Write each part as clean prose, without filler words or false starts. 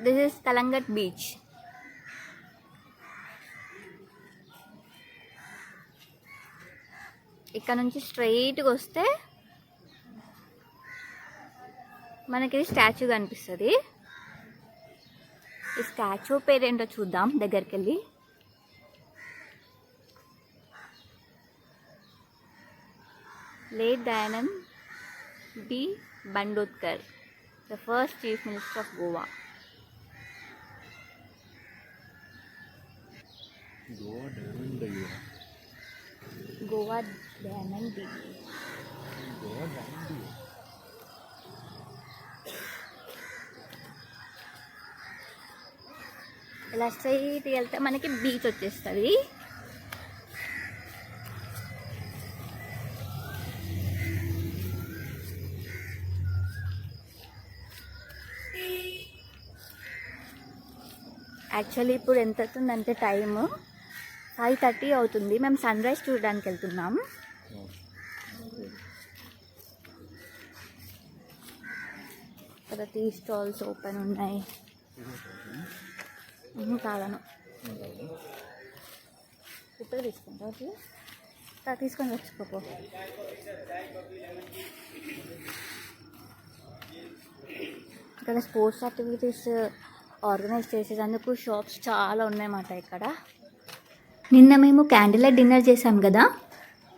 This is Calangute beach. ఇక్కడ నుంచి స్ట్రైట్గా వస్తే మనకి స్టాచ్యూ కనిపిస్తుంది. ఈ స్టాచ్యూ పేరేంటో చూద్దాం దగ్గరికి వెళ్ళి. Late Dayanand B Bandodkar, the first chief minister of Goa. Goa Dayanand B. ఇలా స్ట్రైట్ వెళ్తే మనకి బీచ్ వచ్చేస్తుంది. యాక్చువల్లీ ఇప్పుడు ఎంత అవుతుందంటే టైము 5:30 అవుతుంది. మేము సన్ రైజ్ చూడడానికి వెళ్తున్నాం. ఇక్కడ టీ స్టాల్స్ ఓపెన్ ఉన్నాయి. కాదను ఇప్పుడు తీసుకుంటా, తీసుకొని వచ్చుకోపో. ఇక్కడ స్పోర్ట్స్ యాక్టివిటీస్ ఆర్గనైజ్ చేసేందుకు షాప్స్ చాలా ఉన్నాయన్నమాట ఇక్కడ. నిన్న మేము క్యాండిల్ లైట్ డిన్నర్ చేసాం కదా,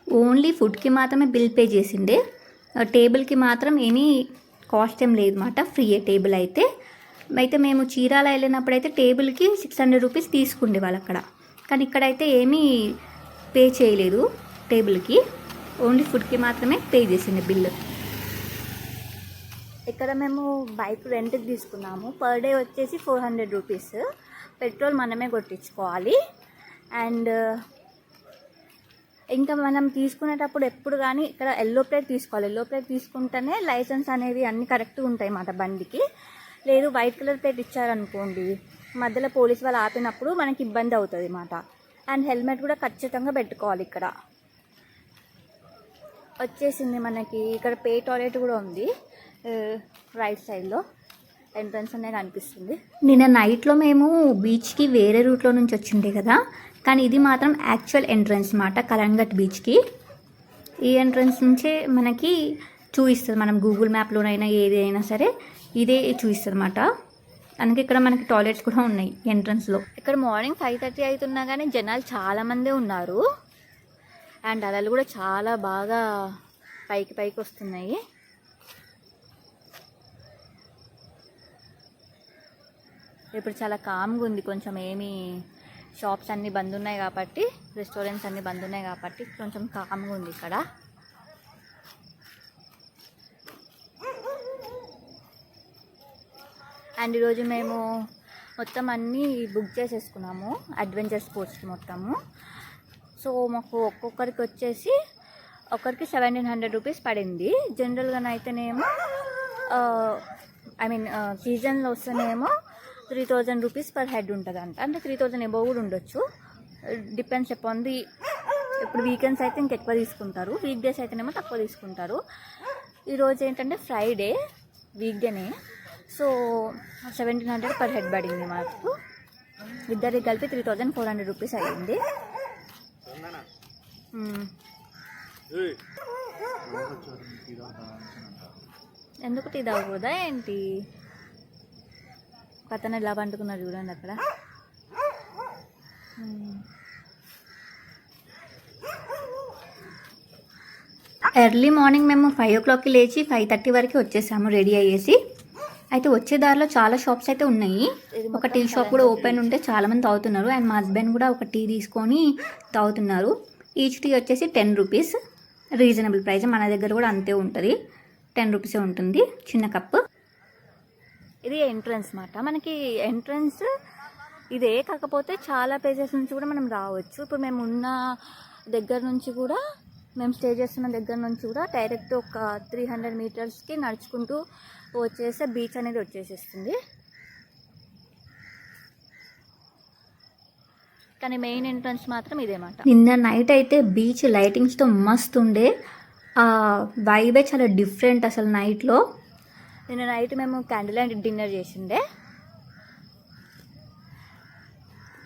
ఓన్లీ ఫుడ్కి మాత్రమే బిల్ పే చేసిండే. టేబుల్కి మాత్రం ఏమీ కాస్ట్ ఏం లేదన్నమాట, ఫ్రీ టేబుల్ అయితే. మేము చీరాల వెళ్ళినప్పుడు అయితే టేబుల్కి 600 రూపీస్ తీసుకుండే వాళ్ళు అక్కడ. కానీ ఇక్కడైతే ఏమీ పే చేయలేదు టేబుల్కి, ఓన్లీ ఫుడ్కి మాత్రమే పే చేసిండే బిల్లు. ఇక్కడ మేము బైక్ రెంట్కి తీసుకున్నాము. పర్ డే వచ్చేసి 400 రూపీస్. పెట్రోల్ మనమే కొట్టించుకోవాలి. అండ్ ఇంకా మనం తీసుకునేటప్పుడు ఎప్పుడు కానీ ఇక్కడ ఎల్లో ప్లేట్ తీసుకోవాలి. ఎల్లో ప్లేట్ తీసుకుంటేనే లైసెన్స్ అనేవి అన్నీ కరెక్ట్గా ఉంటాయి అన్నమాట బండికి. లేదు వైట్ కలర్ ప్లేట్ ఇచ్చారనుకోండి, మధ్యలో పోలీస్ వాళ్ళు ఆపినప్పుడు మనకి ఇబ్బంది అవుతుంది అన్నమాట. అండ్ హెల్మెట్ కూడా ఖచ్చితంగా పెట్టుకోవాలి. ఇక్కడ వచ్చేసింది మనకి. ఇక్కడ పే టాయిలెట్ కూడా ఉంది రైట్ సైడ్లో, ఎంట్రన్స్ అనే కనిపిస్తుంది. నిన్న నైట్లో మేము బీచ్కి వేరే రూట్లో నుంచి వచ్చిండే కదా, కానీ ఇది మాత్రం యాక్చువల్ ఎంట్రన్స్ అన్నమాట కలంగట్ బీచ్కి. ఈ ఎంట్రన్స్ నుంచే మనకి చూపిస్తుంది, మనం గూగుల్ మ్యాప్లోనైనా ఏది అయినా సరే ఇదే చూపిస్తుంది అన్నమాట. అందుకే ఇక్కడ మనకి టాయిలెట్స్ కూడా ఉన్నాయి ఎంట్రన్స్లో. ఇక్కడ మార్నింగ్ 5:30 అవుతున్నా కానీ జనాలు చాలామందే ఉన్నారు. అండ్ అలలు కూడా చాలా బాగా పైకి వస్తున్నాయి. ఇప్పుడు చాలా కామ్గా ఉంది. కొంచెం ఏమీ షాప్స్ అన్నీ బంద్ ఉన్నాయి కాబట్టి, రెస్టారెంట్స్ అన్నీ బంద్ ఉన్నాయి కాబట్టి కొంచెం కామ్గా ఉంది ఇక్కడ. అండ్ ఈరోజు మేము మొత్తం అన్నీ బుక్ చేసేసుకున్నాము అడ్వెంచర్ స్పోర్ట్స్కి మొత్తము. సో మాకు ఒక్కొక్కరికి వచ్చేసి ఒకరికి 1700 రూపీస్ పడింది. జనరల్గానైతేనేమో సీజన్లో వస్తేనేమో 3000 రూపీస్ పర్ హెడ్ ఉంటుంది అంట. అంటే 3000 ఎబోవ్ కూడా ఉండొచ్చు, డిపెండ్స్ అపాన్ ది. ఇప్పుడు వీకెండ్స్ అయితే ఇంకెక్కువ తీసుకుంటారు, వీక్ డేస్ అయితేనేమో తక్కువ తీసుకుంటారు. ఈరోజు ఏంటంటే ఫ్రైడే, వీక్ డేనే. సో 1700 పర్ హెడ్ పడింది మాకు. ఇద్దరికి కలిపి 3400 రూపీస్ అయ్యింది. ఎందుకు టీ తాగకూడదా ఏంటి? పక్కన ఇలా పండుకున్నారు చూడండి అక్కడ. ఎర్లీ మార్నింగ్ మేము 5 o'clockకి లేచి 5:30 వరకు వచ్చేసాము రెడీ అయ్యేసి. అయితే వచ్చే దారిలో చాలా షాప్స్ అయితే ఉన్నాయి. ఒక టీ షాప్ కూడా ఓపెన్ ఉంటే చాలామంది తాగుతున్నారు. అండ్ మా హస్బెండ్ కూడా ఒక టీ తీసుకొని తాగుతున్నారు. ఈచ్ టీ వచ్చేసి 10 రూపీస్, రీజనబుల్ ప్రైస్. మన దగ్గర కూడా అంతే ఉంటుంది, 10 రూపీసే ఉంటుంది చిన్న కప్పు. ఇది ఎంట్రన్స్ అన్నమాట. మనకి ఎంట్రన్స్ ఇదే, కాకపోతే చాలా ప్లేసెస్ నుంచి కూడా మనం రావచ్చు. ఇప్పుడు మేము ఉన్న దగ్గర నుంచి కూడా, మేము స్టే చేస్తున్న దగ్గర నుంచి కూడా డైరెక్ట్ ఒక 300 మీటర్స్కి నడుచుకుంటూ వచ్చేస్తే బీచ్ అనేది వచ్చేసేస్తుంది. కానీ మెయిన్ ఎంట్రన్స్ మాత్రం ఇదేమాట. నిన్న నైట్ అయితే బీచ్ లైటింగ్స్తో మస్తు ఉండే, ఆ వైబే చాలా డిఫరెంట్ అసలు నైట్లో. నిన్న నైట్ మేము క్యాండిల్ లైట్ డిన్నర్ చేసిండే.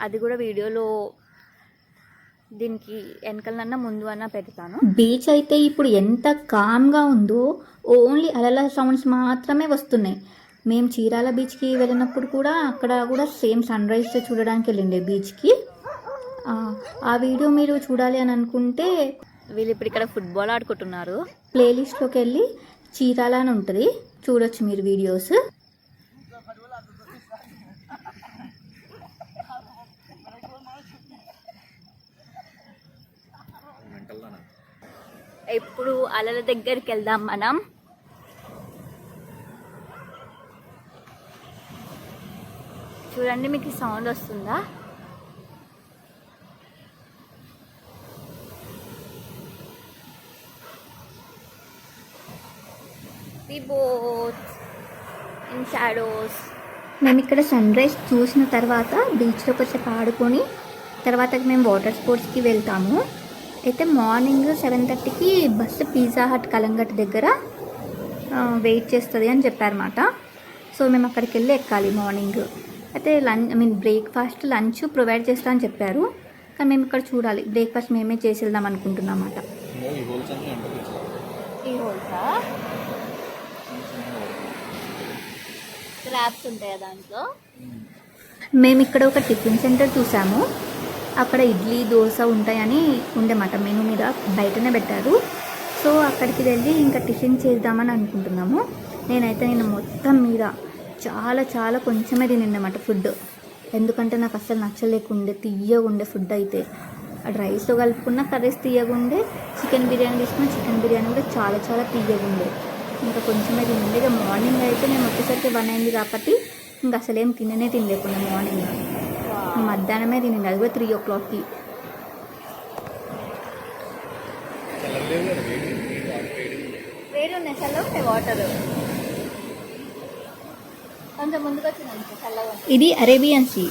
అది కూడా వీడియోలో దీనికి వెనకలన్నా ముందు అన్నా పెడతాను. బీచ్ అయితే ఇప్పుడు ఎంత కామ్గా ఉందో, ఓన్లీ అలల సౌండ్స్ మాత్రమే వస్తున్నాయి. మేము చీరాల బీచ్కి వెళ్ళినప్పుడు కూడా అక్కడ కూడా సేమ్ సన్ రైజ్ చూడడానికి వెళ్ళిండే బీచ్కి. ఆ వీడియో మీరు చూడాలి అని అనుకుంటే వీళ్ళు ఇప్పుడు ఇక్కడ ఫుట్బాల్ ఆడుకుంటున్నారు. ప్లేలిస్ట్లోకి వెళ్ళి చీరాల అని ఉంటుంది, చూడొచ్చు మీరు వీడియోస్. ఇప్పుడు అలల దగ్గరికి వెళ్దాం మనం. చూడండి, మీకు సౌండ్ వస్తుందా? The boat in shadows. మేము ఇక్కడ సన్ రైజ్ చూసిన తర్వాత బీచ్లో కొంచెం ఆడుకొని తర్వాత మేము వాటర్ స్పోర్ట్స్కి వెళ్తాము. అయితే మార్నింగ్ 7:30కి బస్సు పిజ్జా హట్ కలంగట్ దగ్గర వెయిట్ చేస్తుంది అని చెప్పారన్నమాట. సో మేము అక్కడికి వెళ్ళి ఎక్కాలి మార్నింగ్. అయితే బ్రేక్ఫాస్ట్ లంచ్ ప్రొవైడ్ చేస్తా అని చెప్పారు, కానీ మేము ఇక్కడ చూడాలి. బ్రేక్ఫాస్ట్ మేమే చేసి వెళ్దాం అనుకుంటున్నాం అన్నమాట. ఈ హోల్సా స్లాబ్స్ ఉంటాయా దాంట్లో? మేము ఇక్కడ ఒక టిఫిన్ సెంటర్ చూసాము. అక్కడ ఇడ్లీ దోశ ఉంటాయని ఉండేమాట, మెనూ మీద బయటనే పెట్టారు. సో అక్కడికి వెళ్ళి ఇంకా టిఫిన్ చేద్దామని అనుకుంటున్నాము. నేనైతే మొత్తం మీద చాలా కొంచెమే తినిన్నమాట ఫుడ్, ఎందుకంటే నాకు అసలు నచ్చలేకుండే, తీయగుండే ఫుడ్. అయితే అది రైస్లో కలుపుకున్న కర్రీస్ తీయగుండే, చికెన్ బిర్యానీ తీసుకున్న చికెన్ బిర్యానీ కూడా చాలా తీయగుండే. ఇంకా కొంచెమే తినండి. ఇక మార్నింగ్ అయితే మేము వచ్చేసరికి 1 అయింది కాబట్టి ఇంకా అసలేం తినలేకుండా మార్నింగ్. మధ్యాహ్నమే తినండి, అది కూడా 3 o'clockకి. వేడి ఉన్నాయి, చల్లగా ఉంటాయి వాటర్. కొంచెం ముందుకు వచ్చిందంటే చల్లగా. ఇది అరేబియన్ సీ.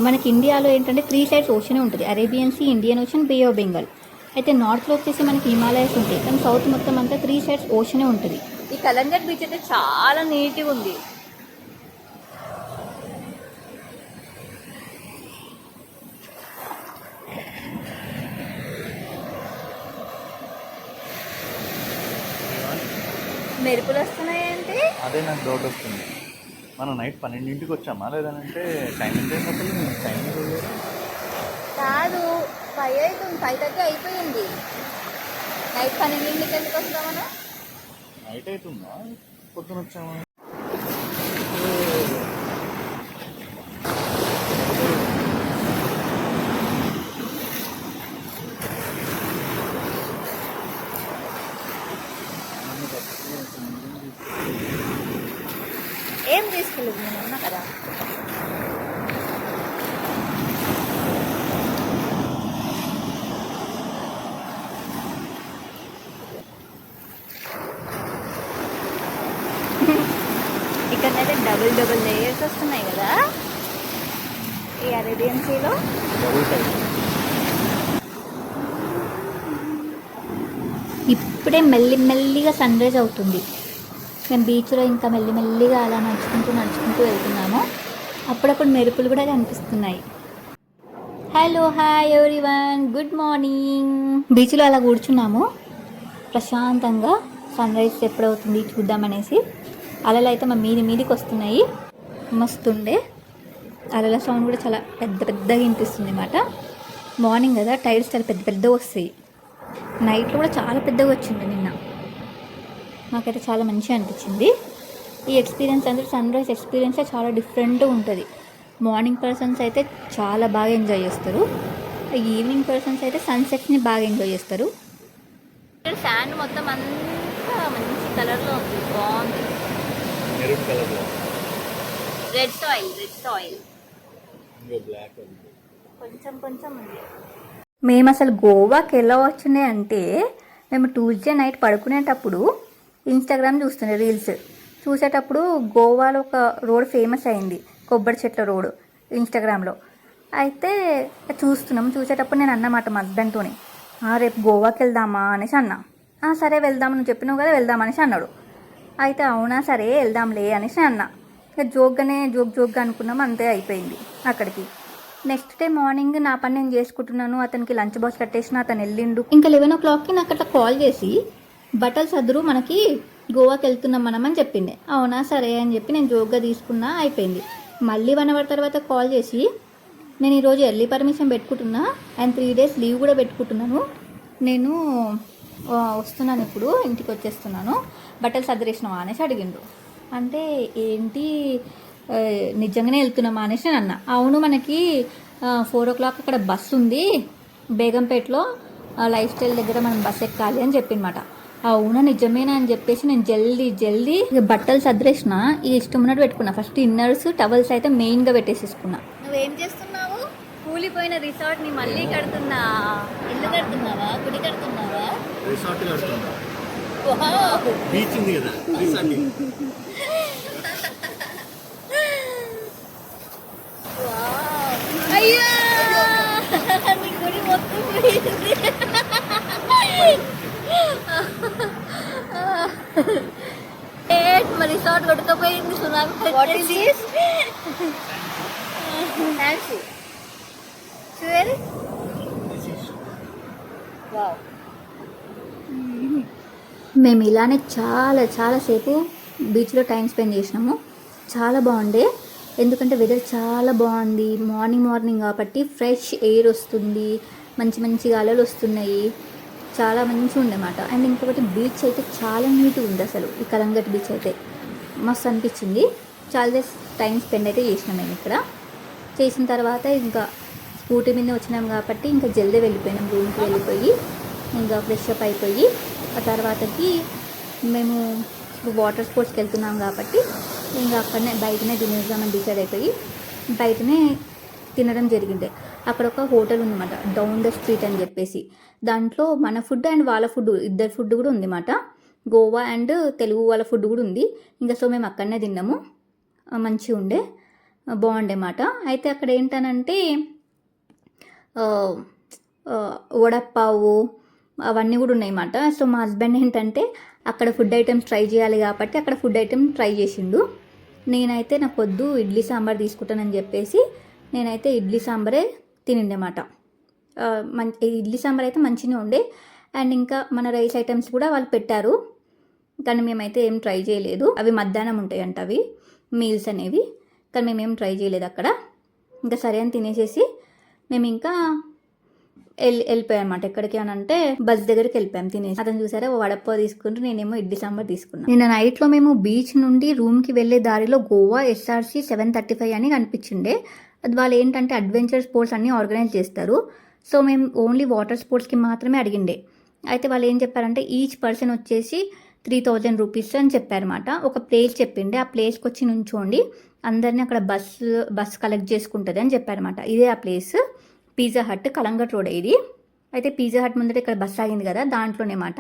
మనకి ఇండియాలో ఏంటంటే 3 sides ఓషన్ ఉంటుంది, Arabian sea, Indian ocean, bay of Bengal. అయితే నార్త్లో వచ్చేసి మనకి హిమాలయస్ ఉంటాయి, కానీ సౌత్ మొత్తం అంతా 3 sides ఓషనే ఉంటుంది. ఈ కలంగట్ బీచ్ అయితే చాలా నీట్గా ఉంది. మెరుపులు వస్తున్నాయంటే అదే నాకు డౌట్ వస్తుంది. మనం నైట్ 12ంటికి వచ్చామా, లేదంటే టైం ఎంత అయిపోతుంది? టైం కాదు, 5 అవుతుంది, 5:30 అయిపోయింది. నైట్ 12ంటికి ఎందుకు వస్తామన్నా? నైట్ అవుతుందా, పొద్దున వచ్చామా? ఏం తీసుకెళ్ళదు, నేను ఉన్నా కదా. ఇక్కడైతే డబుల్ లేయర్స్ వస్తున్నాయి కదా ఈ అరేబియన్ సీలో. ఇప్పుడే మెల్లిగా సన్ రైజ్ అవుతుంది. మేము బీచ్లో ఇంకా మెల్లిగా అలా నడుచుకుంటూ వెళ్తున్నాము. అప్పుడప్పుడు మెరుపులు కూడా కనిపిస్తున్నాయి. Hello, hi everyone, good morning. బీచ్లో అలా కూర్చున్నాము ప్రశాంతంగా, సన్ రైజ్ ఎప్పుడవుతుంది చూద్దామనేసి. అలలు అయితే మా మీదికి వస్తున్నాయి, మస్తుండే. అలల సౌండ్ కూడా చాలా పెద్దగా వినిపిస్తుంది అన్నమాట. మార్నింగ్ కదా, టైర్స్ చాలా పెద్దగా వస్తాయి. నైట్లో కూడా చాలా పెద్దగా వచ్చింది నిన్న. నాకైతే చాలా మంచిగా అనిపించింది ఈ ఎక్స్పీరియన్స్. అంటే సన్ రైజ్ ఎక్స్పీరియన్స్ చాలా డిఫరెంట్గా ఉంటుంది. మార్నింగ్ పర్సన్స్ అయితే చాలా బాగా ఎంజాయ్ చేస్తారు, ఈవినింగ్ పర్సన్స్ అయితే సన్సెట్ని బాగా ఎంజాయ్ చేస్తారు. శాండ్ మొత్తం అంతా మంచి కలర్లో ఉంది, బాగుంది. రెడ్ సాయిల్ కొంచెం ఉంది. మేము అసలు గోవాకి ఎలా వచ్చినాయి అంటే, మేము ట్యూస్డే నైట్ పడుకునేటప్పుడు ఇన్స్టాగ్రామ్ చూస్తుండే రీల్స్ చూసేటప్పుడు గోవాలో ఒక రోడ్ ఫేమస్ అయింది, కొబ్బరి చెట్ల రోడ్, ఇన్స్టాగ్రామ్లో. అయితే చూసేటప్పుడు నేను అన్నమాట మా హస్బెండ్తోని, రేపు గోవాకి వెళ్దామా అనేసి అన్నా. సరే వెళ్దాం, నువ్వు చెప్పినావు కదా వెళ్దామనేసి అన్నాడు. అయితే అవునా సరే వెళ్దాంలే అనేసి అన్నా. ఇక జోక్గా అనుకున్నాము, అంతే అయిపోయింది. అక్కడికి నెక్స్ట్ డే మార్నింగ్ నా పని నేను చేసుకుంటున్నాను, అతనికి లంచ్ బాక్స్ కట్టేసిన, అతను వెళ్ళిండు. ఇంకా 11 o'clockకి నాకు అట్లా కాల్ చేసి బట్టలు సదురు మనకి గోవాకి వెళ్తున్నాం మనం అని చెప్పిండే. అవునా సరే అని చెప్పి నేను జోక్గా తీసుకున్నా, అయిపోయింది. మళ్ళీ 1 hour తర్వాత కాల్ చేసి నేను ఈరోజు ఎర్లీ పర్మిషన్ పెట్టుకుంటున్నా అండ్ 3 days లీవ్ కూడా పెట్టుకుంటున్నాను, నేను వస్తున్నాను, ఇప్పుడు ఇంటికి వచ్చేస్తున్నాను, బట్టలు సర్దిరేసినావా అనేసి అడిగిండు. అంటే ఏంటి నిజంగానే వెళ్తున్నామా అనేసి నేను అన్నా. అవును మనకి 4 o'clock అక్కడ బస్సు ఉంది బేగంపేటలో, లైఫ్ స్టైల్ దగ్గర మనం బస్ ఎక్కాలి అని చెప్పిందన్నమాట. అవునా నిజమేనా అని చెప్పేసి నేను జల్దీ బట్టలు సర్దిరేసిన, ఈ ఇష్టం ఉన్నట్టు పెట్టుకున్నా. ఫస్ట్ ఇన్నర్స్ టవల్స్ అయితే మెయిన్గా పెట్టేసేసుకున్నా. నువ్వేం చేస్తున్నావు? కూలిపోయిన రిసార్ట్ని మళ్ళీ కడుతున్నా. ఇల్లు కడుతున్నావా, గుడి కడుతున్నావా? రిసార్ట్ కడుతున్నా. బీచ్ ఉంది కదా రిసార్ట్. అయ్యా నీ గుడి మొత్తం మా రిసార్ట్ కొట్టుకపోయింది సునామీ. మేము ఇలానే చాలాసేపు బీచ్లో టైం స్పెండ్ చేసినాము. చాలా బాగుండే, ఎందుకంటే వెదర్ చాలా బాగుంది. మార్నింగ్ కాబట్టి ఫ్రెష్ ఎయిర్ వస్తుంది, మంచి గాలులు వస్తున్నాయి, చాలా మంచిగా ఉండేమాట. అండ్ ఇంకొకటి బీచ్ అయితే చాలా నీట్గా ఉంది. అసలు ఈ కలంగట్ బీచ్ అయితే మస్తు అనిపించింది. చాలా టైం స్పెండ్ అయితే చేసినాం మేము ఇక్కడ. చేసిన తర్వాత ఇంకా స్కూటీ మీద వచ్చినాం కాబట్టి ఇంకా జల్దీ వెళ్ళిపోయినాం రూమ్కి. వెళ్ళిపోయి ఇంకా ఫ్రెష్ అప్ అయిపోయి ఆ తర్వాతకి మేము వాటర్ స్పోర్ట్స్కి వెళ్తున్నాం కాబట్టి ఇంకా అక్కడనే బయటనే తినేద్దామని డిసైడ్ అయిపోయి బయటనే తినడం జరిగింది. అక్కడ ఒక హోటల్ ఉందన్నమాట, డౌన్ ద స్ట్రీట్ అని చెప్పేసి. దాంట్లో మన ఫుడ్ అండ్ వాళ్ళ ఫుడ్, ఇద్దరు ఫుడ్ కూడా ఉందన్నమాట. గోవా అండ్ తెలుగు వాళ్ళ ఫుడ్ కూడా ఉంది. ఇంకా సో మేము అక్కడనే తిన్నాము, మంచిగా ఉండే, బాగుండేమాట. అయితే అక్కడ ఏంటనంటే వడపావు అవన్నీ కూడా ఉన్నాయన్నమాట. సో మా హస్బెండ్ ఏంటంటే అక్కడ ఫుడ్ ఐటమ్స్ ట్రై చేయాలి కాబట్టి అక్కడ ఫుడ్ ఐటమ్ ట్రై చేసిండు. నేనైతే నాకు వద్దు ఇడ్లీ సాంబార్ తీసుకుంటానని చెప్పేసి నేనైతే ఇడ్లీ సాంబారే తినిండేమాట. ఇడ్లీ సాంబార్ అయితే మంచిగా ఉండే. అండ్ ఇంకా మన రైస్ ఐటమ్స్ కూడా వాళ్ళు పెట్టారు, కానీ మేమైతే ఏం ట్రై చేయలేదు. అవి మధ్యాహ్నం ఉంటాయంట అవి మీల్స్ అనేవి, కానీ మేమేం ట్రై చేయలేదు అక్కడ. ఇంకా సరే అని తినేసేసి మేము ఇంకా వెళ్ళిపోయాం అనమాట. ఎక్కడికి అని అంటే బస్ దగ్గరికి వెళ్ళిపోయాం తినేసి. అతను చూసారా వడపావ తీసుకుంటూ నేనేమో ఇడ్లీ సాంబార్ తీసుకున్నాను. నిన్న నైట్లో మేము బీచ్ నుండి రూమ్కి వెళ్ళే దారిలో గోవా SRC 735 అని కనిపించిండే. అది వాళ్ళు ఏంటంటే అడ్వెంచర్ స్పోర్ట్స్ అన్నీ ఆర్గనైజ్ చేస్తారు. సో మేము ఓన్లీ వాటర్ స్పోర్ట్స్కి మాత్రమే అడిగిండే. అయితే వాళ్ళు ఏం చెప్పారంటే ఈచ్ పర్సన్ వచ్చేసి 3000 రూపీస్ అని చెప్పారన్నమాట. ఒక ప్లేస్ చెప్పిండే, ఆ ప్లేస్కి వచ్చి నుంచోండి, అందరినీ అక్కడ బస్ కలెక్ట్ చేసుకుంటుంది అని చెప్పారన్నమాట. ఇదే ఆ place, pizza hut, Calangute road ఇది. అయితే పిజ్జా హట్ ముందర ఇక్కడ బస్ ఆగింది కదా, దాంట్లోనే మాట.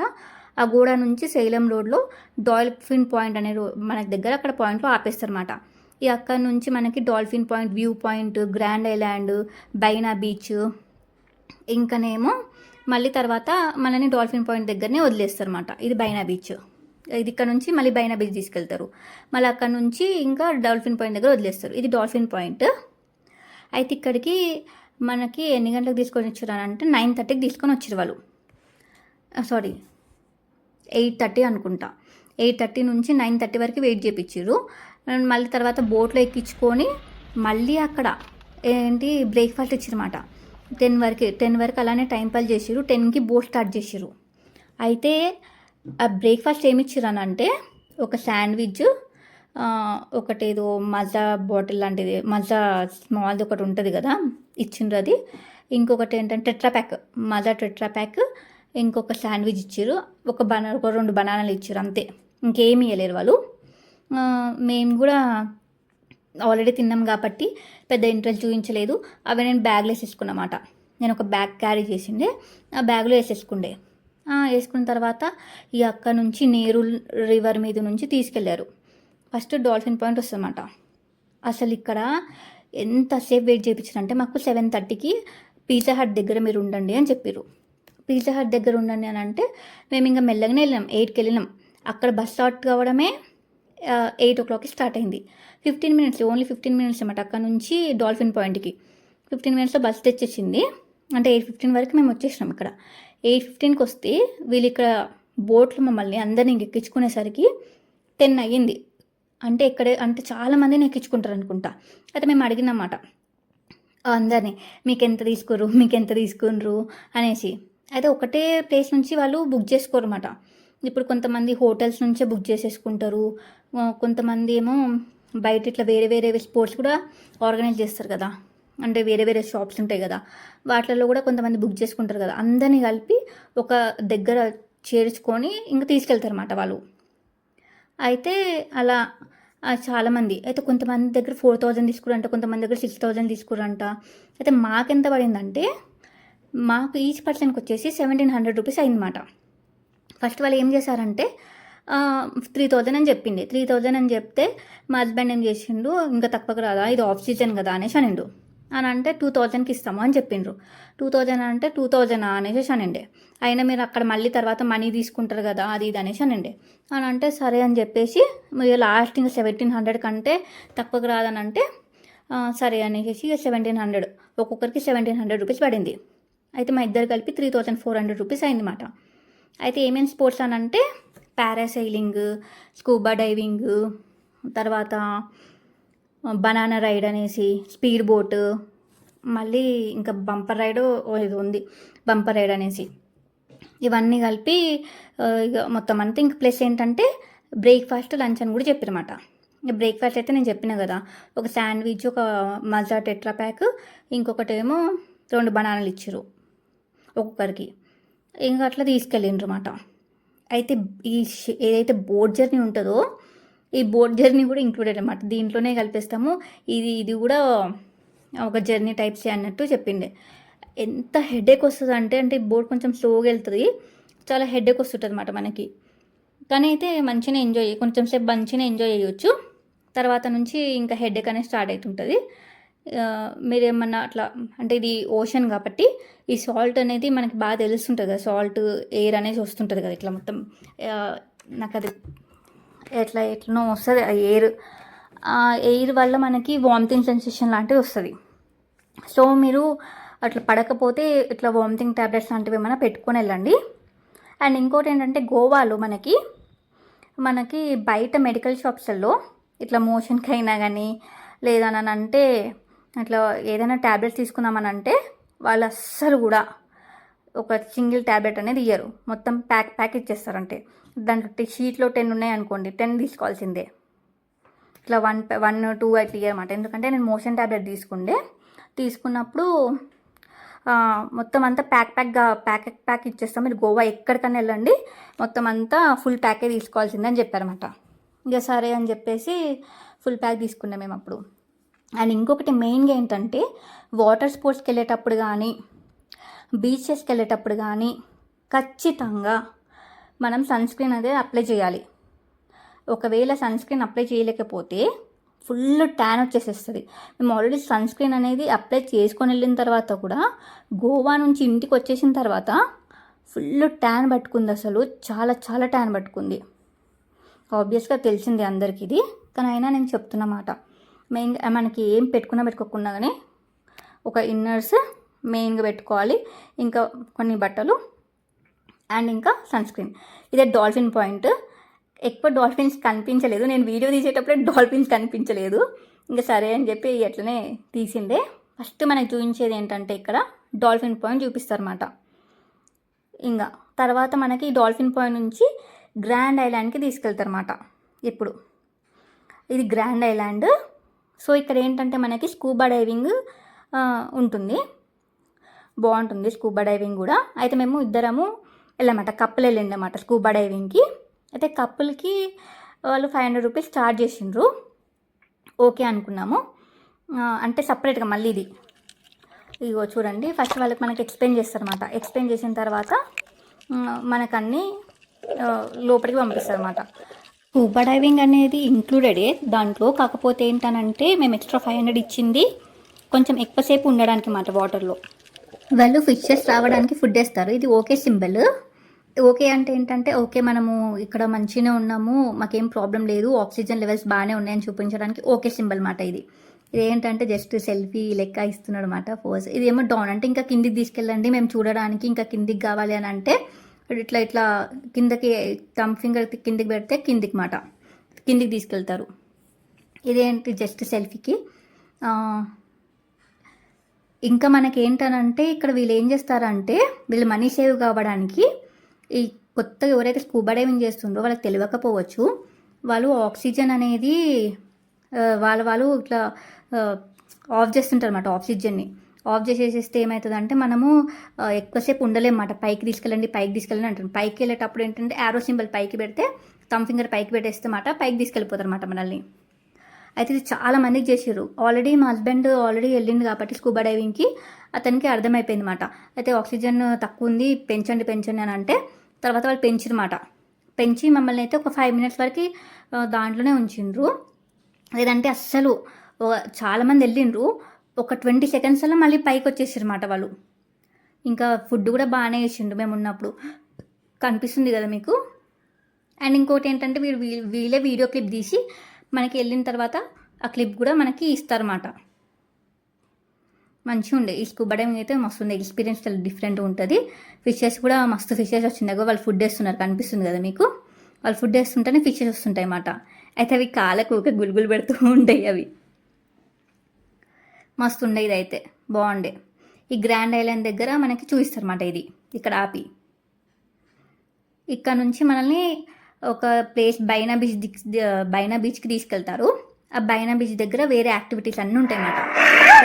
ఆ గోడ నుంచి సేలం రోడ్లో డాల్ఫిన్ పాయింట్ అనే మనకి దగ్గర అక్కడ పాయింట్లో ఆపేస్తారన్నమాట. ఈ అక్కడ నుంచి మనకి dolphin point, view point, grand island, Baina beach, ఇంకనేమో మళ్ళీ తర్వాత మనని డాల్ఫిన్ పాయింట్ దగ్గరనే వదిలేస్తారన్నమాట. ఇది బైనా బీచ్. ఇది ఇక్కడ నుంచి మళ్ళీ బైనా బీచ్ తీసుకెళ్తారు, మళ్ళీ అక్కడ నుంచి ఇంకా డాల్ఫిన్ పాయింట్ దగ్గర వదిలేస్తారు. ఇది డాల్ఫిన్ పాయింట్. అయితే ఇక్కడికి మనకి ఎన్ని గంటలకు తీసుకొని వచ్చారు అంటే 9:30కి తీసుకొని వచ్చారు వాళ్ళు. సారీ 8:30 అనుకుంటా. 8:30 నుంచి 9:30 వరకు వెయిట్ చేయించారు. మళ్ళీ తర్వాత బోట్లో ఎక్కించుకొని మళ్ళీ అక్కడ ఏంటి బ్రేక్ఫాస్ట్ ఇచ్చారన్నమాట. 10 వరకు అలానే టైం పాస్ చేసారు. 10కి బోట్ స్టార్ట్ చేసారు. అయితే ఆ బ్రేక్ఫాస్ట్ ఏమి ఇచ్చారు అని అంటే ఒక శాండ్విచ్, ఒకటేదో మజా బాటిల్ లాంటిది, మజా స్మాల్ది ఒకటి ఉంటుంది కదా ఇచ్చిండ్రు అది. ఇంకొకటి ఏంటంటే టెట్రాప్యాక్, మజా టెట్రాప్యాక్, ఇంకొక శాండ్విచ్ ఇచ్చారు. ఒక 2 బనానాలు ఇచ్చారు, అంతే. ఇంకేమీ ఇవ్వలేరు వాళ్ళు. మేము కూడా ఆల్రెడీ తిన్నాం కాబట్టి పెద్ద ఇంట్రెస్ట్ చూపించలేదు. అవి నేను బ్యాగ్లో వేసేసుకున్నమాట. నేను ఒక బ్యాగ్ క్యారీ చేసిండే, ఆ బ్యాగ్లో వేసేసుకుండే. వేసుకున్న తర్వాత ఈ అక్క నుంచి నేరు రివర్ మీద నుంచి తీసుకెళ్లారు. ఫస్ట్ డాల్ఫిన్ పాయింట్ వస్తుందన్నమాట. అసలు ఇక్కడ ఎంతసేపు వెయిట్ చేయించారంటే మాకు 7:30కి పిజ్జా హట్ దగ్గర మీరు ఉండండి అని చెప్పారు. పిజ్జా హట్ దగ్గర ఉండండి అని అంటే మేము ఇంకా మెల్లగానే వెళ్ళినాం. 8కి వెళ్ళినాం. అక్కడ బస్ స్టార్ట్ కావడమే 8 o'clockకి స్టార్ట్ అయింది. 15 minutes, ఓన్లీ 15 minutes అన్నమాట అక్కడ నుంచి డాల్ఫిన్ పాయింట్కి. 15 మినిట్స్లో బస్ తెచ్చేసింది. అంటే 8:15 వరకు మేము వచ్చేసినాం ఇక్కడ. 8:15కి వస్తే వీళ్ళు ఇక్కడ బోట్లో మమ్మల్ని అందరినీ ఎక్కించుకునేసరికి 10 అయ్యింది. అంటే చాలామందిని ఎక్కించుకుంటారు అనుకుంటా. అయితే మేము అడిగినమాట అందరినీ, మీకెంత తీసుకుర్రు అనేసి. అయితే ఒకటే ప్లేస్ నుంచి వాళ్ళు బుక్ చేసుకోరు అన్నమాట. ఇప్పుడు కొంతమంది హోటల్స్ నుంచే బుక్ చేసేసుకుంటారు, కొంతమంది ఏమో బయట ఇట్లా వేరే వేరే స్పోర్ట్స్ కూడా ఆర్గనైజ్ చేస్తారు కదా, అంటే వేరే వేరే షాప్స్ ఉంటాయి కదా, వాటిల్లో కూడా కొంతమంది బుక్ చేసుకుంటారు కదా. అందరినీ కలిపి ఒక దగ్గర చేర్చుకొని ఇంకా తీసుకెళ్తారు అన్నమాట వాళ్ళు. అయితే అలా చాలామంది, అయితే కొంతమంది దగ్గర 4,000 తీసుకురంట, కొంతమంది దగ్గర 6,000 తీసుకురంట. అయితే మాకెంత పడిందంటే మాకు ఈచ్ పర్సన్కి వచ్చేసి 1,700 రూపీస్ అయిందన్నమాట. ఫస్ట్ వాళ్ళు ఏం చేశారంటే 3,000 అని చెప్పింది. 3,000 అని చెప్తే మా హస్బెండ్ ఏం చేసిండు, ఇంకా తక్కువకు రాదా, ఇది ఆఫ్ సీజన్ కదా అనేసి అనిండు. అని అంటే 2,000కి ఇస్తాము అని చెప్పిండ్రు. 2,000 అంటే 2,000 అనేసి అనండి. అయినా మీరు అక్కడ మళ్ళీ తర్వాత మనీ తీసుకుంటారు కదా అది ఇది అనేసి అనండి. అని అంటే సరే అని చెప్పేసి మీరు లాస్ట్ ఇంకా 1,700 కంటే తక్కువకు రాదని అంటే సరే అనేసి 1,700 ఒక్కొక్కరికి 1,700 రూపీస్ పడింది. అయితే మా ఇద్దరు కలిపి 3,400 రూపీస్ అయిందన్నమాట. అయితే ఏమేమి స్పోర్ట్స్ అని అంటే పారాసైలింగ్, స్కూబా డైవింగ్, తర్వాత బనానా రైడ్ అనేసి, స్పీడ్ బోట్, మళ్ళీ ఇంకా బంపర్ రైడ్ ఇది ఉంది, బంపర్ రైడ్ అనేసి, ఇవన్నీ కలిపి ఇక మొత్తం అంతా. ఇంక ప్లస్ ఏంటంటే బ్రేక్ఫాస్ట్, లంచ్ అని కూడా చెప్పారన్నమాట. బ్రేక్ఫాస్ట్ అయితే నేను చెప్పిన కదా, ఒక శాండ్విచ్, ఒక మజా టెట్రా ప్యాక్, ఇంకొకటేమో 2 బనానాలు ఇచ్చారు ఒక్కొక్కరికి. ఇంకా అట్లా తీసుకెళ్ళిండ్రు అన్నమాట. అయితే ఏదైతే బోట్ జర్నీ ఉంటుందో ఈ బోట్ జర్నీ కూడా ఇంక్లూడెడ్ అనమాట, దీంట్లోనే కలిపేస్తాము. ఇది కూడా ఒక జర్నీ టైప్సే అన్నట్టు చెప్పిండే. ఎంత హెడేక్ వస్తుంది అంటే బోట్ కొంచెం స్లోగా వెళ్తుంది, చాలా హెడేక్ వస్తుంటుంది అనమాట మనకి. కానీ అయితే మంచిగా కొంచెం సేపు మంచిగా ఎంజాయ్ చేయొచ్చు. తర్వాత నుంచి ఇంకా హెడేక్ అనేది స్టార్ట్ అవుతుంటుంది. మీరేమన్నా అట్లా అంటే ఇది ఓషన్ కాబట్టి ఈ సాల్ట్ అనేది మనకి బాగా తెలుస్తుంటుంది కదా, సాల్ట్ ఎయిర్ అనేది వస్తుంటుంది కదా ఇట్లా మొత్తం. నాకు అది ఎట్లనో వస్తుంది ఆ ఎయిర్ వల్ల మనకి వామిటింగ్ సెన్సేషన్ లాంటివి వస్తుంది. సో మీరు అట్లా పడకపోతే ఇట్లా వామిటింగ్ ట్యాబ్లెట్స్ లాంటివి ఏమైనా పెట్టుకొని వెళ్ళండి. అండ్ ఇంకోటి ఏంటంటే గోవాలో మనకి బయట మెడికల్ షాప్స్లో ఇట్లా మోషన్కి అయినా కానీ లేదని అంటే అట్లా ఏదైనా ట్యాబ్లెట్స్ తీసుకుందామని అంటే వాళ్ళు అస్సలు కూడా ఒక సింగిల్ ట్యాబ్లెట్ అనేది ఇయ్యరు, మొత్తం ప్యాక్ ఇచ్చేస్తారంటే. దాంట్లో షీట్లో 10 ఉన్నాయి అనుకోండి, 10 తీసుకోవాల్సిందే. ఇట్లా 1, 2 అట్లా ఇయ్యరన్నమాట. ఎందుకంటే నేను మోషన్ ట్యాబ్లెట్ తీసుకున్నప్పుడు మొత్తం అంతా ప్యాక్ ఇచ్చేస్తాం. మీరు గోవా ఎక్కడికన్నా వెళ్ళండి, మొత్తం అంతా ఫుల్ ప్యాకే తీసుకోవాల్సిందే అని చెప్పారన్నమాట. ఇక సరే అని చెప్పేసి ఫుల్ ప్యాక్ తీసుకున్నాం మేము అప్పుడు. అండ్ ఇంకొకటి మెయిన్గా ఏంటంటే వాటర్ స్పోర్ట్స్కి వెళ్ళేటప్పుడు కానీ బీచెస్కి వెళ్ళేటప్పుడు కానీ ఖచ్చితంగా మనం సన్స్క్రీన్ అనేది అప్లై చేయాలి. ఒకవేళ సన్స్క్రీన్ అప్లై చేయలేకపోతే ఫుల్ ట్యాన్ వచ్చేసేస్తుంది. మేము ఆల్రెడీ సన్స్క్రీన్ అనేది అప్లై చేసుకొని వెళ్ళిన తర్వాత కూడా గోవా నుంచి ఇంటికి వచ్చేసిన తర్వాత ఫుల్ ట్యాన్ పట్టుకుంది, అసలు చాలా చాలా ట్యాన్ పట్టుకుంది. ఆబ్వియస్గా తెలిసింది అందరికీ ఇది, కానీ అయినా నేను చెప్తున్నమాట. మెయిన్గా మనకి ఏం పెట్టుకోకుండా కానీ ఒక ఇన్నర్స్ మెయిన్గా పెట్టుకోవాలి, ఇంకా కొన్ని బట్టలు అండ్ ఇంకా సన్స్క్రీన్. ఇదే డాల్ఫిన్ పాయింట్. ఎక్కువ డాల్ఫిన్స్ కనిపించలేదు, నేను వీడియో తీసేటప్పుడే డాల్ఫిన్స్ కనిపించలేదు. ఇంకా సరే అని చెప్పి అట్లనే తీసిండే. ఫస్ట్ మనకి చూపించేది ఏంటంటే ఇక్కడ డాల్ఫిన్ పాయింట్ చూపిస్తారన్నమాట. ఇంకా తర్వాత మనకి డాల్ఫిన్ పాయింట్ నుంచి గ్రాండ్ ఐలాండ్కి తీసుకెళ్తారన్నమాట. ఇప్పుడు ఇది గ్రాండ్ ఐలాండ్. సో ఇక్కడ ఏంటంటే మనకి స్కూబా డైవింగ్ ఉంటుంది, బాగుంటుంది స్కూబా డైవింగ్ కూడా. అయితే మేము ఇద్దరము వెళ్ళామన్నమాట, కప్పులు వెళ్ళిండమాట స్కూబా డైవింగ్కి. అయితే కప్పులకి వాళ్ళు 500 రూపీస్ ఛార్జ్ చేసిండ్రు. ఓకే అనుకున్నాము. అంటే సపరేట్గా మళ్ళీ ఇగో చూడండి, ఫస్ట్ వాళ్ళకి మనకి ఎక్స్ప్లెయిన్ చేస్తారన్నమాట. ఎక్స్ప్లెయిన్ చేసిన తర్వాత మనకన్నీ లోపలికి పంపిస్తారన్నమాట. స్కూబా డైవింగ్ అనేది ఇంక్లూడెడే దాంట్లో. కాకపోతే ఏంటనంటే మేము ఎక్స్ట్రా 500 ఇచ్చింది కొంచెం ఎక్కువసేపు ఉండడానికి మాట వాటర్లో. వాళ్ళు ఫిషెస్ రావడానికి ఫుడ్ వేస్తారు. ఇది ఓకే సింబల్. ఓకే అంటే ఏంటంటే ఓకే మనము ఇక్కడ మంచిగానే ఉన్నాము, మాకేం ప్రాబ్లం లేదు, ఆక్సిజన్ లెవెల్స్ బాగానే ఉన్నాయని చూపించడానికి ఓకే సింబల్ మాట ఇది. ఇదేంటంటే జస్ట్ సెల్ఫీ లెక్క ఇస్తున్నాడు అనమాట పోజ్. ఇదేమో డౌన్ అంటే ఇంకా కిందికి తీసుకెళ్ళండి మేము చూడడానికి, ఇంకా కిందికి కావాలి అని అంటే ఇట్లా ఇట్లా కిందకి థమ్ ఫింగర్ కిందికి పెడితే కిందికి మాట కిందికి తీసుకెళ్తారు. ఇదేంటి జస్ట్ సెల్ఫీకి. ఇంకా మనకి ఏంటనంటే ఇక్కడ వీళ్ళు ఏం చేస్తారంటే వీళ్ళు మనీ సేవ్ కావడానికి ఈ కొత్తగా ఎవరైతే స్కూబా డైవింగ్ చేస్తుండ్రో వాళ్ళకి తెలియకపోవచ్చు, వాళ్ళు ఆక్సిజన్ అనేది వాళ్ళు ఇట్లా ఆఫ్ చేస్తుంటారు అన్నమాట. ఆక్సిజన్ని ఆఫ్ చేసేస్తే ఏమవుతుందంటే మనము ఎక్కువసేపు ఉండలేమన్నమాట. పైకి తీసుకెళ్ళండి అంటారు. పైకి వెళ్ళేటప్పుడు ఏంటంటే యారో సింబల్ పైకి పెడితే థమ్ ఫింగర్ పైకి పెట్టేస్తే మాట పైకి తీసుకెళ్ళిపోతారు అన్నమాట మనల్ని. అయితే ఇది చాలా మందికి చేసారు. ఆల్రెడీ మా హస్బెండ్ వెళ్ళింది కాబట్టి స్కూబా డైవింగ్కి అతనికి అర్థమైపోయింది అన్నమాట. అయితే ఆక్సిజన్ తక్కువ ఉంది, పెంచండి అని అంటే తర్వాత వాళ్ళు పెంచినమాట. పెంచి మమ్మల్ని అయితే ఒక 5 minutes వరకు దాంట్లోనే ఉంచిండ్రు. లేదంటే అస్సలు చాలామంది వెళ్ళిండ్రు, ఒక 20 seconds అలా మళ్ళీ పైకి వచ్చేసారు అన్నమాట వాళ్ళు. ఇంకా ఫుడ్ కూడా బాగానే వేసిండు మేము ఉన్నప్పుడు, కనిపిస్తుంది కదా మీకు. అండ్ ఇంకోటి ఏంటంటే వీళ్ళే వీడియో క్లిప్ తీసి మనకి వెళ్ళిన తర్వాత ఆ క్లిప్ కూడా మనకి ఇస్తారన్నమాట. మంచిగా ఉండే ఈ స్కూబా డైవింగ్ అయితే మస్తు ఉంది. ఎక్స్పీరియన్స్ చాలా డిఫరెంట్ ఉంటుంది. ఫిషెస్ కూడా మస్తు ఫిషెస్ వచ్చింది. వాళ్ళు ఫుడ్ వేస్తున్నారు కనిపిస్తుంది కదా మీకు. వాళ్ళు ఫుడ్ వేస్తుంటేనే ఫిషెస్ వస్తుంటాయి అన్నమాట. అయితే అవి కాళ్ళకు ఊకే గుల్గులు పెడుతూ ఉంటాయి. అవి మస్తు ఉండే. ఇది అయితే బాగుండే. ఈ గ్రాండ్ ఐలాండ్ దగ్గర మనకి చూపిస్తారన్నమాట. ఇది ఇక్కడ ఆపి ఇక్కడ నుంచి మనల్ని ఒక ప్లేస్ బైనా బీచ్కి తీసుకెళ్తారు. ఆ బైనా బీచ్ దగ్గర వేరే యాక్టివిటీస్ అన్నీ ఉంటాయి అన్నమాట.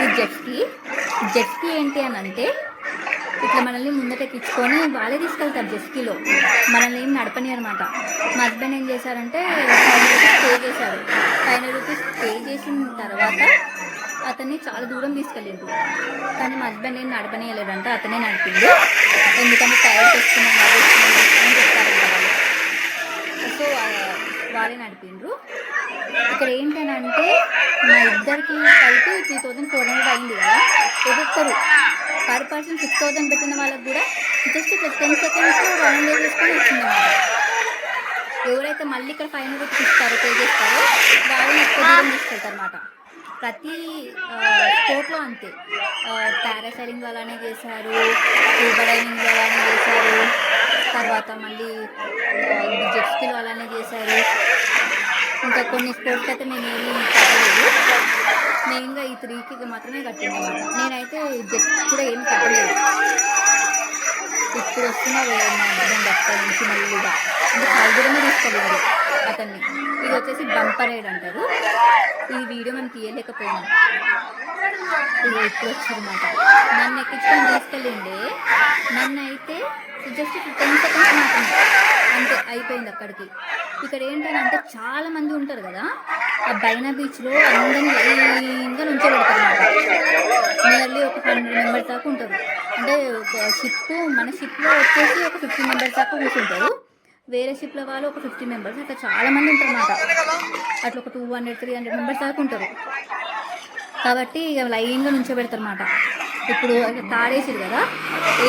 ఈ జెట్స్కి ఏంటి అని అంటే ఇట్లా మనల్ని ముందటెక్కించుకొని వాళ్ళే తీసుకెళ్తారు. జెట్స్కీలో మనల్ని ఏం నడపని అనమాట. మా హస్బెండ్ ఏం చేశారంటే 500 rupees పే చేశారు. 500 rupees పే చేసిన తర్వాత అతన్ని చాలా దూరం తీసుకెళ్ళిండు. కానీ మా హస్బెండ్ ఏం నడపనియలేదంట, అతనే నడిపిండు. ఎందుకంటే టైర్స్ వస్తున్నాం అని చెప్తారంట వాళ్ళు. సో వాళ్ళే నడిపిండ్రు. ఇక్కడ ఏంటనంటే మా ఇద్దరికి కలిపి 3400 అయింది కదా. ఒక్కొక్కరు పర్ పర్సన్ 6000 పెట్టిన వాళ్ళకి కూడా జస్ట్ ఇట్లా 10 seconds రౌండ్ వేసుకొని వచ్చిందన్నమాట. ఎవరైతే మళ్ళీ ఇక్కడ 500 rupees ఇస్తారో పే చేస్తారో వాళ్ళని ఎక్కువ దూరం తీసుకెళ్తారు అన్నమాట. ప్రతి స్పోర్ట్లో అంతే. పారాసైలింగ్ అలానే చేశారు, స్కూబా డైవింగ్ అలానే చేశారు, తర్వాత మళ్ళీ జెట్స్కీలో అలానే చేశారు. ఇంకా కొన్ని స్పోర్ట్స్ అయితే మేము ఏమీ కట్టలేదు. మెయిన్గా ఈ 3కి మాత్రమే కట్టిందన్నమాట. నేనైతే జెట్స్ కూడా ఏం కట్టలేదు. ఇప్పుడు వస్తున్న మా హస్బెండ్ అక్కడి నుంచి మళ్ళీగా అంటే చాలా దూరమే తీసుకెళ్ళింది అతన్ని. ఇది వచ్చేసి బంపర్ రైడ్ అంటారు. ఈ వీడియో మేము తీయలేకపోయినాం. ఇది ఎప్పుడు వచ్చిందన్నమాట. నన్ను ఎక్కించుకొని తీసుకెళ్ళిండే. నన్ను అయితే జస్ట్ 10 seconds మాత్రమే అంతే అయిపోయింది అక్కడికి. ఇక్కడ ఏంటంటే చాలా మంది ఉంటారు కదా. ఆ బైనా బీచ్లో అందరినీ లైన్గా నుంచోబెడతారు అన్నమాట. నియర్లీ ఒక 100 members దాకా ఉంటారు. అంటే ఒక షిప్, మన షిప్లో వచ్చేసి ఒక 50 members దాకా కూర్చుంటారు. వేరే షిప్లో వాళ్ళు ఒక 50 members, అట్లా చాలా మంది ఉంటారు అన్నమాట. అట్లా ఒక 200-300 members దాకా ఉంటారు. కాబట్టి ఇక లైన్గా నుంచోబెడతారు అన్నమాట. ఇప్పుడు తాడేసారు కదా,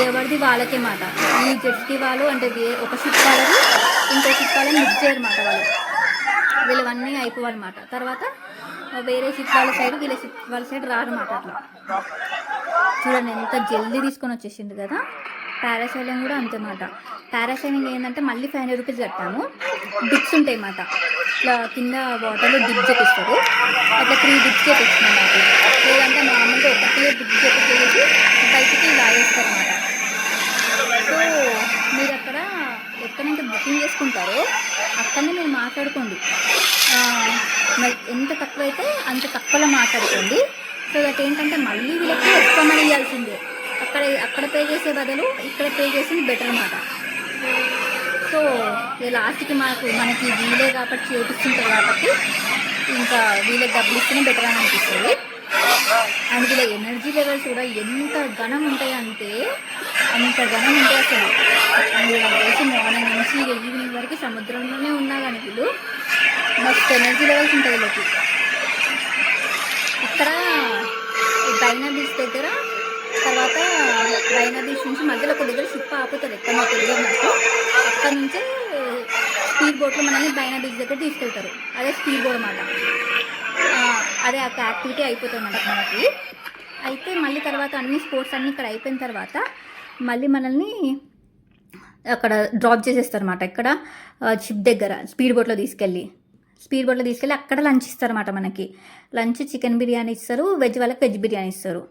ఎవరిది వాళ్ళకే మాట. ఈ జెట్స్కి వాళ్ళు అంటే ఒక షిప్ వాళ్ళది ఇంకో షిప్ వాళ్ళని మిక్స్ చేయరన్నమాట. వీళ్ళవన్నీ అయిపోవాలన్నమాట. తర్వాత వేరే షిప్ వాళ్ళ సైడ్ వీళ్ళ షిప్ వాళ్ళ సైడ్ రారన్నమాట. అట్లా చూడండి ఎంత జల్దీ తీసుకొని వచ్చేసింది కదా. పారాసైలింగ్ కూడా అంతేమాట. పారాసైలింగ్ ఏంటంటే మళ్ళీ 500 rupees కట్టాము. డిప్స్ ఉంటాయి అన్నమాట. ఇట్లా కింద వాటర్లో డిప్ చేపిస్తారు. అట్లా 3 డిప్స్ చేపించినాం నాకు. లేదంటే మామూలుగా ఒకటి డిప్ చేపించేసి బయటికి లాగేస్తారు అన్నమాట. సో మీరు అక్కడ ఎక్కడైతే బుకింగ్ చేసుకుంటారో అక్కడనే మీరు మాట్లాడుకోండి. ఎంత తక్కువ అయితే అంత తక్కువలో మాట్లాడుకోండి. సో దట్ ఏంటంటే మళ్ళీ వీళ్ళకి ఎక్కువ మనీ ఇవ్వాల్సిందే. అక్కడ పే చేసే బదులు ఇక్కడ పే చేసింది బెటర్ అన్నమాట. సో లాస్ట్కి మనకి వీలే కాబట్టి చేపిస్తుంటారు కాబట్టి ఇంకా వీళ్ళకి డబ్బులు ఇస్తేనే బెటర్ అని అనిపిస్తుంది. అండ్ వీళ్ళ ఎనర్జీ లెవెల్స్ కూడా ఎంత ఘనం ఉంటాయంటే అంత ఘనం ఉంటాయి అసలు. నాకు తెలిసి మార్నింగ్ నుంచి ఈవినింగ్ వరకు సముద్రంలోనే ఉన్నా కానీ వీళ్ళు మస్తు ఎనర్జీ లెవెల్స్ ఉంటాయి వీళ్ళకి. ఇక్కడ బైనా బీచ్ దగ్గర, తర్వాత బైనా బీచ్ నుంచి మధ్యలో ఒక దగ్గర షిప్ ఆపుతుంది ఎక్కడ నాకు తెలియదు నాకు. అక్కడ నుంచే స్పీడ్ బోట్లో మనల్ని బైనా బీచ్ దగ్గర తీసుకెళ్తారు. అదే స్పీడ్ బోట్ అన్నమాట. అదే ఒక యాక్టివిటీ అయిపోతుంది మనకి. అయితే మళ్ళీ తర్వాత అన్ని స్పోర్ట్స్ అన్నీ ఇక్కడ అయిపోయిన తర్వాత మళ్ళీ మనల్ని అక్కడ డ్రాప్ చేసేస్తారన్నమాట. ఇక్కడ షిప్ దగ్గర స్పీడ్ బోట్లో తీసుకెళ్ళి అక్కడ లంచ్ ఇస్తారన్నమాట మనకి. లంచ్ చికెన్ బిర్యానీ ఇస్తారు, వెజ్ వాళ్ళకి వెజ్ బిర్యానీ ఇస్తారు.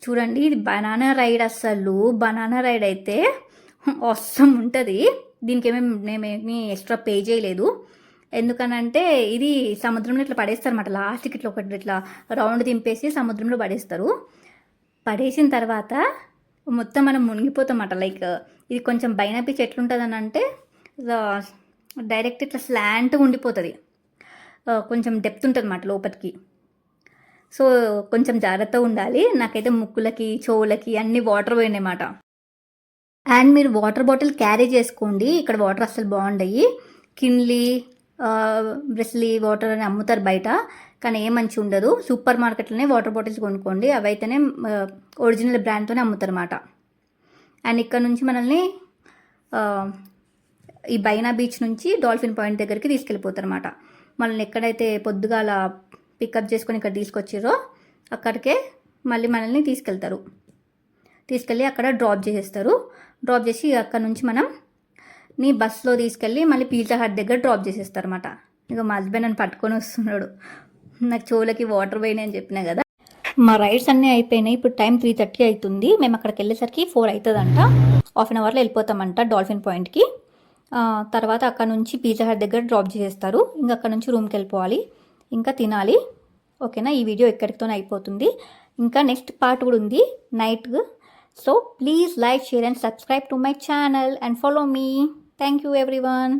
చూడండి, ఇది బనానా రైడ్. అసలు బనానా రైడ్ అయితే అవసరం ఉంటుంది. దీనికి మేమేమి ఎక్స్ట్రా పే చేయలేదు. ఎందుకనంటే ఇది సముద్రంలో ఇట్లా పడేస్తారన్నమాట. లాస్ట్కి ఇట్లా ఒకటి ఇట్లా రౌండ్ దింపేసి సముద్రంలో పడేస్తారు. పడేసిన తర్వాత మొత్తం మనం మునిగిపోతామన్నమాట. లైక్ ఇది కొంచెం బైనా బీచ్ ఎట్లుంటుంది అని అంటే డైరెక్ట్ ఇట్లా స్లాంట్గా ఉండిపోతుంది. కొంచెం డెప్త్ ఉంటుంది అన్నమాట లోపలికి. సో కొంచెం జాగ్రత్తగా ఉండాలి. నాకైతే ముక్కులకి చెవులకి అన్ని వాటర్ పోయినాయన్నమాట. అండ్ మీరు వాటర్ బాటిల్ క్యారీ చేసుకోండి. ఇక్కడ వాటర్ అస్సలు బాగుండయి. కిన్లీ బ్రెస్లీ వాటర్ అని అమ్ముతారు బయట, కానీ ఏం మంచి ఉండదు. సూపర్ మార్కెట్లోనే వాటర్ బాటిల్స్ కొనుక్కోండి, అవైతేనే ఒరిజినల్ బ్రాండ్తోనే అమ్ముతారు అన్నమాట. అండ్ ఇక్కడ నుంచి మనల్ని ఈ బైనా బీచ్ నుంచి డాల్ఫిన్ పాయింట్ దగ్గరికి తీసుకెళ్ళిపోతారు అన్నమాట. మనల్ని ఎక్కడైతే పొద్దుగాల పికప్ చేసుకొని ఇక్కడ తీసుకొచ్చారో అక్కడికే మళ్ళీ మనల్ని తీసుకెళ్ళి అక్కడ డ్రాప్ చేసేస్తారు. డ్రాప్ చేసి అక్కడ నుంచి మనం నీ బస్లో తీసుకెళ్ళి మళ్ళీ పిజ్జా హట్ దగ్గర డ్రాప్ చేసేస్తారు అన్నమాట. ఇక మా హస్బెండ్ నన్ను పట్టుకొని వస్తున్నాడు. నాకు చెవులకి వాటర్ పోయినాయి అని చెప్పినా కదా. మా రైడ్స్ అన్నీ అయిపోయినాయి. ఇప్పుడు టైం 3:30 అవుతుంది. మేము అక్కడికి వెళ్ళేసరికి 4 అవుతుందంట. హాఫ్ అన్ అవర్లో వెళ్ళిపోతామంట డాల్ఫిన్ పాయింట్కి. తర్వాత అక్కడ నుంచి పిజ్జా హట్ దగ్గర డ్రాప్ చేసేస్తారు. ఇంకా అక్కడ నుంచి రూమ్కి వెళ్ళిపోవాలి, ఇంకా తినాలి. ఓకేనా, ఈ వీడియో ఎక్కడితోనే అయిపోతుంది. ఇంకా నెక్స్ట్ పార్ట్ కూడా ఉంది night. So please like, share and subscribe to my channel and follow me. Thank you everyone.